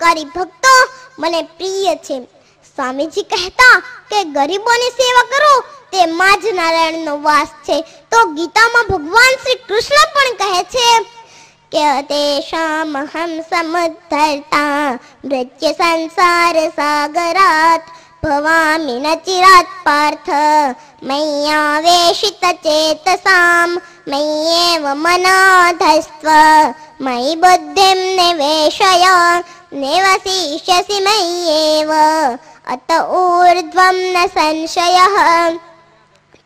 પરોપકારી ભક્તો મને પ્રિય છે. સ્વામીજી કહેતા કે ગરીબોની સેવા કરો તેમાં જ નારાયણનો વાસ છે. તો ગીતામાં ભગવાન શ્રી કૃષ્ણ પણ કહે છે કે તેષામ અહં સમુદ્ધર્તા મૃત્યુ સંસાર સાગરાત ભવામિ ન ચિરાત પાર્થ મય્યાવેશિત ચેતસામ મય્યેવ મનાધસ્ત્વ મયि બુદ્ધિમ નિવેશય નિવસિષ્યસિ મય્યેવ અત ઊર્ધ્વં ન સંશયઃ.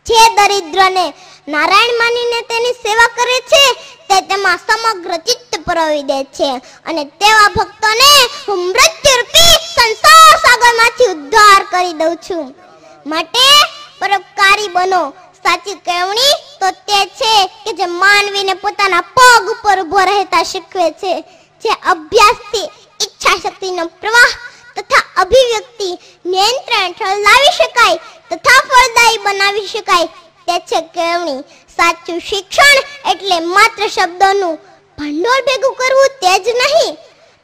જે દરિદ્રને નારાયણ માનીને તેની સેવા કરે છે તે તેમાં સમગ્ર ચિત્ત પરોવી દે છે અને તેવા ભક્તોને હું મૃત્યુરૂપી સંસાર સાગરમાંથી ઉદ્ધાર કરી દઉં છું. માટે પરોપકારી બનો. સાચી કેળવણી તો તે છે કે જે માનવીને પોતાના પગ ઉપર ઊભો રહેતા શીખવે છે, જે અભ્યાસથી ઈચ્છા શક્તિનો પ્રવાહ તથા અભિવ્યક્તિ નિયંત્રણ હેઠળ લાવી શકાય તથા ફળદાયી બનાવી શકાય તે છે કેળવણી. સાચું શિક્ષણ એટલે માત્ર શબ્દોનું ભંડોળ ભેગું કરવું તે જ નહીં,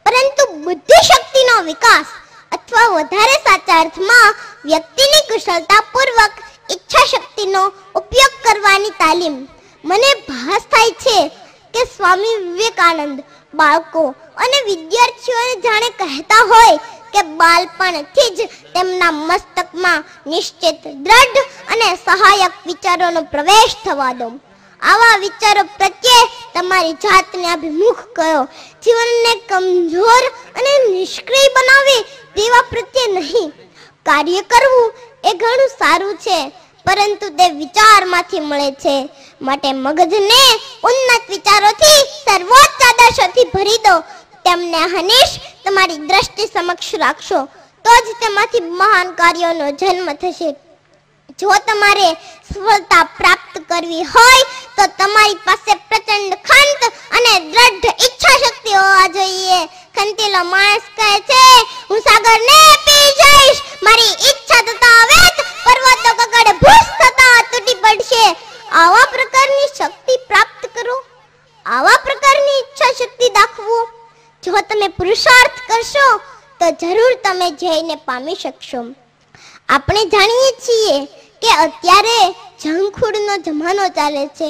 પરંતુ બુદ્ધિ શક્તિનો વિકાસ અથવા વધારે સાચા અર્થમાં વ્યક્તિની કુશળતાપૂર્વક ઈચ્છા શક્તિનો ઉપયોગ કરવાની તાલીમ. મને ભાસ થાય છે કે સ્વામી વિવેકાનંદ બાળકો અને વિદ્યાર્થીઓને જાણે કહેતા હોય કે બાળપણથી જ તેમના મસ્તકમાં નિશ્ચિત, દ્રઢ અને સહાયક વિચારોનો પ્રવેશ થવા દો. આવા વિચારો પ્રત્યે તમારી જાતને અભિમુખ કરો. જીવનને કમજોર અને નિષ્ક્રિય બનાવે તેવા પ્રત્યે નહીં. કાર્ય કરવું એ ઘણું સારું છે, પરંતુ તે વિચારમાંથી મળે છે. માટે મગજને ઉન્નત વિચારોથી, સર્વોચ્ચ આદર્શોથી ભરી દો. તેમને હંમેશ તમારી દ્રષ્ટિ સમક્ષ રાખશો તો જ તેમાંથી મહાન કાર્યોનો જન્મ થશે. જો તમારે સફળતા પ્રાપ્ત કરવી હોય તો તમારી પાસે પ્રચંડ ખંત અને દ્રઢ ઈચ્છા શક્તિ હોવા જોઈએ. ખંતેલો માણસ કહે છે, હું સાગરને પી જઈશ. મારી ઈચ્છા થતા વેત પર્વતો કકડ ભૂસ થતા તૂટી પડશે. આવા પ્રકારની શક્તિ પ્રાપ્ત કરો. આવા પ્રકારની ઈચ્છા શક્તિ દાખવો. જો તમે પુરુષાર્થ કરશો તો જરૂર તમે ધ્યેયને પામી શકશો. આપણે જાણીએ છીએ કે અત્યારે જંક ફૂડનો જમાનો ચાલે છે.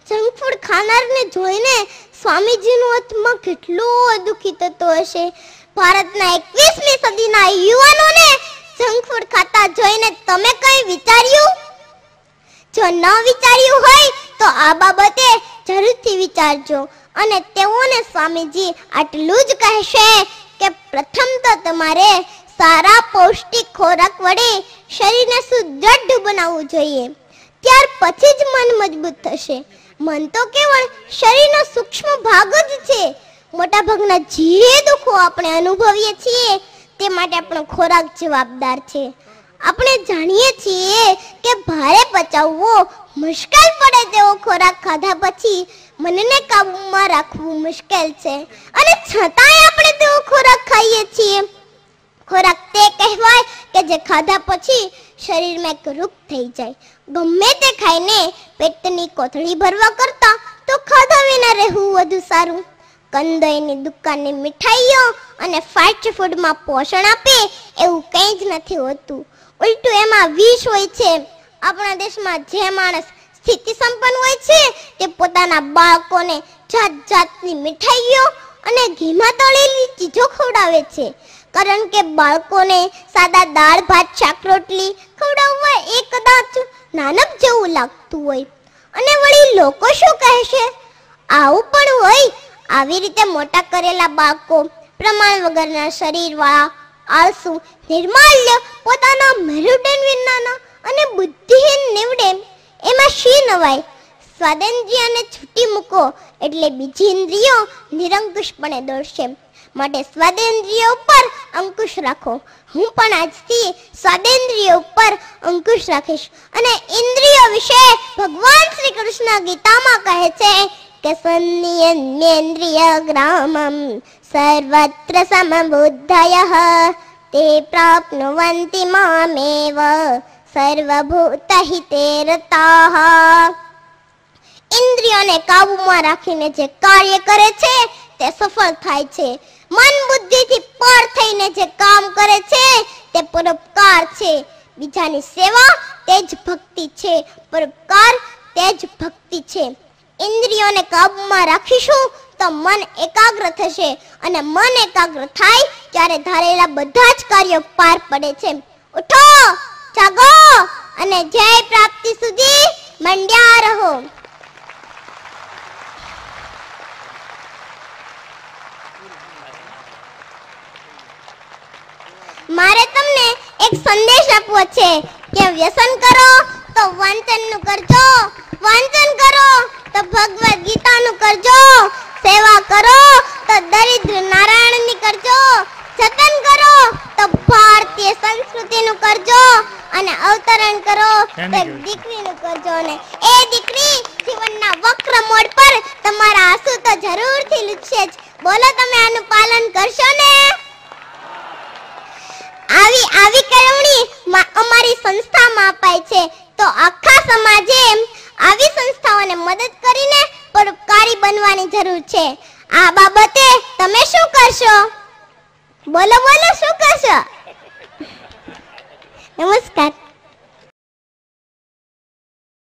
જંક ફૂડ ખાનારને જોઈને સ્વામીજીનું આત્મા કેટલો દુઃખી થતો હશે. ભારતના 21મી સદીના યુવાનોને જંક ફૂડ ખાતા જોઈને તમે કંઈ વિચાર્યું? જો ન વિચાર્યું હોય તો આ બાબતે જરૂરથી વિચારજો. અને તેઓને સ્વામીજી આટલું જ કહેશે કે પ્રથમ તો તમારે સારા પૌષ્ટિક ખોરાક વડે શરીરને સુદૃઢ બનાવવું જોઈએ. ત્યાર પછી જ મન મજબૂત થશે. મન તો કેવળ શરીરનો સૂક્ષ્મ ભાગ જ છે. મોટા ભાગના જે દુઃખો આપણે અનુભવીએ છીએ તે માટે આપણો ખોરાક જવાબદાર છે. આપણે જાણીએ છીએ કે ભારે પચાવવો મુશ્કેલ પડે તેવો ખોરાક ખાધા પછી મનને કાબૂમાં રાખવું મુશ્કેલ છે, અને છતાંય આપણે તેવો ખોરાક ખાઈએ છીએ. ખોરાક તે કહેવાય કે જે ખાધા પછી શરીરમાં એક રૂપ થઈ જાય. ગમે તે ખાઈને પેટની કોથળી ભરવા કરતા તો ખાધા વિના રહેવું વધુ સારું. કંદોઈની દુકાનની મીઠાઈઓ અને ફાસ્ટ ફૂડમાં પોષણ આપે એવું કંઈ જ નથી હોતું. ઉલટું એમાં વિષ હોય છે. આપણા દેશમાં જે માણસ સ્થિતિ સંપન્ન હોય છે તે પોતાના બાળકોને જાત જાતની મીઠાઈઓ અને ઘીમાં તળેલી ચીજો ખવડાવે છે, કારણ કે બાળકોને સાદા દાળ ભાત શાક રોટલી ખવડાવવા એ કદાચ નાનક જેવું લાગતું હોય. અને વળી લોકો શું કહેશે? આવું પણ હોય. આવી રીતે મોટા કરેલા બાળકો પ્રમાણ વગરના શરીરવાળા, આળસુ, નિર્માલ્ય, પોતાના મેરુદંડ વિનાના અને બુદ્ધિહીન નીવડે. એમાં શી નવાય? સ્વાદેન્દ્રિયને છૂટી મૂકો એટલે બીજી ઇન્દ્રિયો નિરંકુશપણે દોડશે. માટે સ્વાદેન્દ્રિયો ઉપર અંકુશ રાખો. હું પણ આજથી સ્વાદેન્દ્રિયો ઉપર અંકુશ રાખીશ. અને ઇન્દ્રિયો વિશે ભગવાન શ્રી કૃષ્ણ ગીતામાં કહે છે કે સંનિયમ્યેન્દ્રિય ગ્રામમ સર્વત્ર સમબુદ્ધયઃ તે પ્રાપ્નુવન્તિ મામેવ સર્વભૂતહિતે રતાઃ. ઇન્દ્રિયોને કાબૂમાં રાખીને જે કાર્ય કરે છે તે સફળ થાય છે. મન બુદ્ધિથી પર જે કામ કરે છે તે પરોપકાર છે. બીજાની સેવા તે જ ભક્તિ છે. પરોપકાર તે જ ભક્તિ છે. ઇન્દ્રિયોને કાબૂમાં રાખીશું તો મન એકાગ્ર થશે, અને મન એકાગ્ર થાય ત્યારે ધારેલા બધા જ કાર્યો પાર પડે છે. ઉઠો, જાગો અને જય પ્રાપ્તિ સુધી મંડ્યા રહો. મારે તમને એક સંદેશ આપવો છે કે વ્યસન કરો તો વાંચનનું કરજો, વાંચન કરો તો ભગવદ ગીતાનું કરજો, સેવા કરો તો દરિદ્ર નારાયણની કરજો, જતન કરો તો ભારતીય સંસ્કૃતિનું કરજો, અને અવતરણ કરો તો દીકરીનું કરજો. ને એ દીકરી જીવનના વક્ર મોડ પર તમારા આંસુ તો જરૂરથી લૂછશે જ. બોલો, તમે આનું પાલન કરશો ને? આવી કેળવણી અમારી સંસ્થામાં અપાય છે, તો આખા સમાજે આવી સંસ્થાઓને મદદ કરીને પરોપકારી બનવાની જરૂર છે. આ બાબતે તમે શું કરશો? બોલો બોલો, શું કરશો?